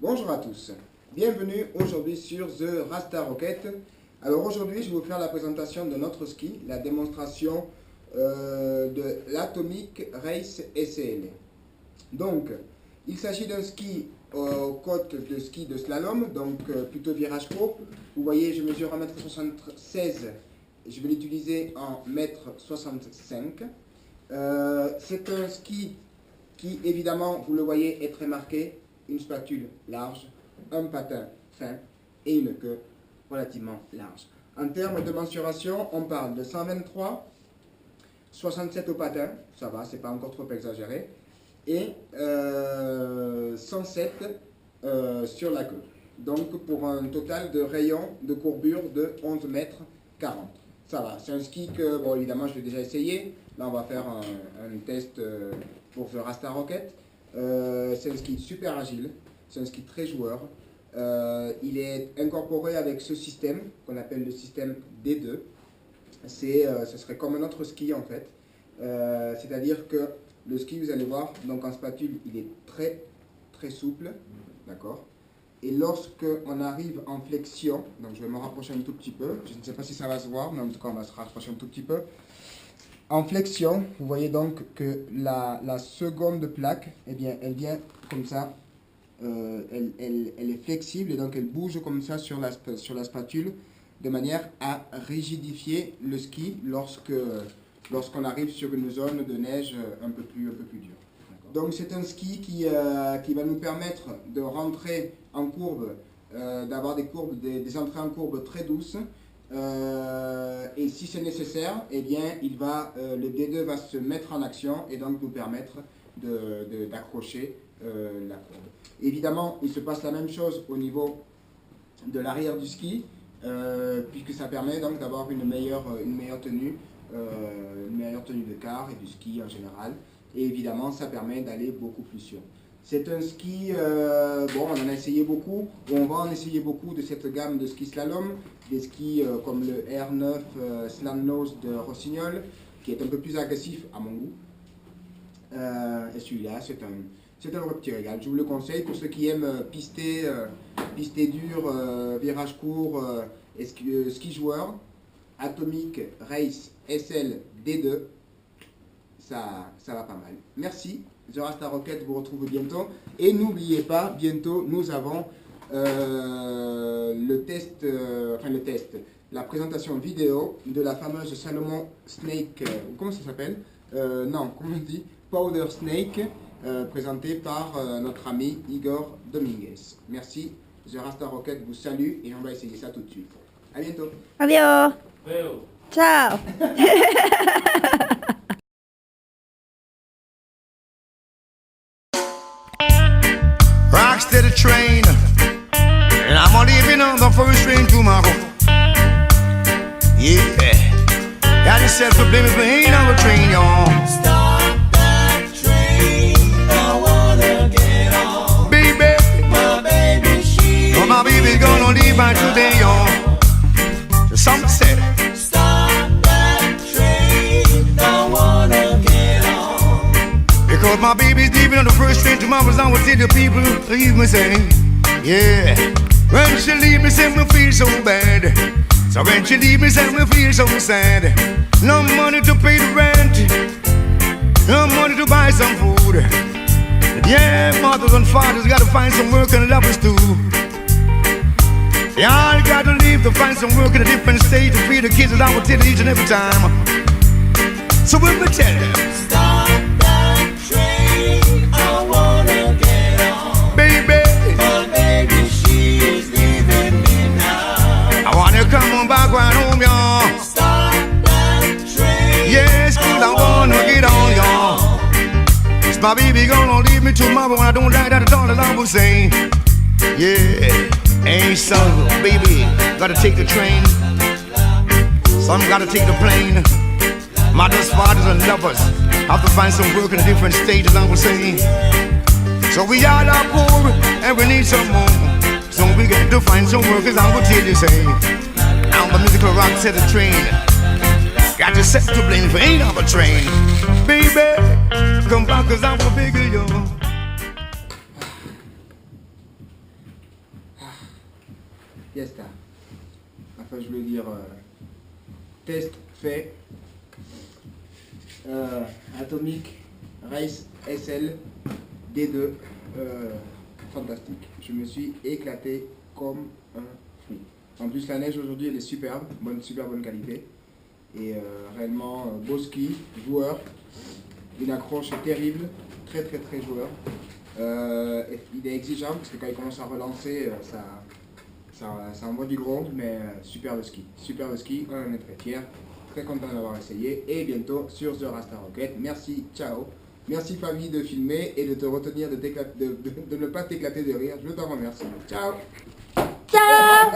Bonjour à tous, bienvenue aujourd'hui sur The Rasta Rocket. Alors aujourd'hui je vais vous faire la présentation de notre ski, la démonstration de l'Atomic Race SL. Donc il s'agit d'un ski aux côtes de ski de slalom, donc plutôt virage court. Vous voyez je mesure 1m76, je vais l'utiliser en 1m65. C'est un ski qui évidemment, vous le voyez, est très marqué. Une spatule large, un patin fin et une queue relativement large. En termes de mensuration, on parle de 123, 67 au patin, ça va, c'est pas encore trop exagéré, et 107 sur la queue. Donc pour un total de rayon de courbure de 11 mètres 40. Ça va, c'est un ski que, bon évidemment je l'ai déjà essayé, là on va faire un test pour The Rasta Rocket. C'est un ski super agile, c'est un ski très joueur. Il est incorporé avec ce système qu'on appelle le système D2. Ce serait comme un autre ski en fait. C'est-à-dire que le ski, vous allez voir, donc en spatule, il est très souple, d'accord. Et lorsque on arrive en flexion, donc je vais me rapprocher un tout petit peu, je ne sais pas si ça va se voir, mais en tout cas on va se rapprocher un tout petit peu. En flexion, vous voyez donc que la seconde plaque, eh bien, elle vient comme ça, elle est flexible et donc elle bouge comme ça sur la spatule de manière à rigidifier le ski lorsqu'on arrive sur une zone de neige un peu plus dure. Donc c'est un ski qui va nous permettre de rentrer en courbe, d'avoir des entrées en courbe très douces. Et si c'est nécessaire, eh bien, le D2 va se mettre en action et donc nous permettre d'accrocher la courbe. Évidemment, il se passe la même chose au niveau de l'arrière du ski, puisque ça permet donc d'avoir une meilleure tenue de car et du ski en général. Et évidemment, ça permet d'aller beaucoup plus sûr. C'est un ski, bon, on en a essayé beaucoup, on va en essayer beaucoup de cette gamme de ski slalom, des skis comme le R9 Slam Nose de Rossignol, qui est un peu plus agressif à mon goût. Et celui-là, c'est un vrai petit régal. Je vous le conseille pour ceux qui aiment pister dur, virage court et ski joueur. Atomic Race SL D2, ça va pas mal. Merci. The Rasta Rocket vous retrouve bientôt. Et n'oubliez pas, bientôt, nous avons la présentation vidéo de la fameuse Salomon Snake, comment ça s'appelle non, comment on dit Powder Snake, présentée par notre ami Igor Dominguez. Merci. The Rasta Rocket vous salue et on va essayer ça tout de suite. À bientôt. Adiós. Ciao. To the train, and I'm leaving on the first train tomorrow. Yeah, got yourself to blame if it ain't on the train, y'all. Stop that train, I wanna get on. Baby, my baby, my baby's gonna leave by today, y'all. So something said. Stop that train, I wanna get on. Because my baby's leaving on the first train tomorrow, I will tell the people, leave me say, yeah. When she leave me, say me feel so bad. So when she leave me, say me feel so sad. No money to pay the rent, no money to buy some food. Yeah, mothers and fathers gotta find some work and lovers too. They all gotta leave to find some work in a different state to feed the kids that I will tell each and every time. So when we tell them, stop that train, I wanna get on. baby, My baby, she is leaving me now. I wanna come on back right home, y'all. Stop that train. Yes, good, I wanna get on, y'all. Is my baby gonna leave me tomorrow when I don't like that at all, as I was saying? Yeah, ain't so, baby, gotta take the train. Some gotta take the plane. Mothers, fathers, and lovers have to find some work in a different state, as I was saying. So we all are poor, and we need some more. So we got to find some work, as I will tell you, say. Now the musical rock set the train. Got yourself to blame if it ain't on the train. Baby, come back, cause I'm a bigger, yo. Fiesta. Enfin, je voulais dire test fait. Atomic Race SL D2. Fantastique. Je me suis éclaté comme un fou. En plus, la neige aujourd'hui, elle est superbe, super bonne qualité. Et réellement, beau ski, joueur. Une accroche terrible, très joueur. Il est exigeant parce que quand il commence à relancer, ça envoie du gros, mais superbe ski, on en est très fiers, très content d'avoir essayé, et bientôt sur The Rasta Rocket. Merci, ciao. Merci famille de filmer et de te retenir de ne pas t'éclater de rire, je t'en remercie. Ciao. Ciao.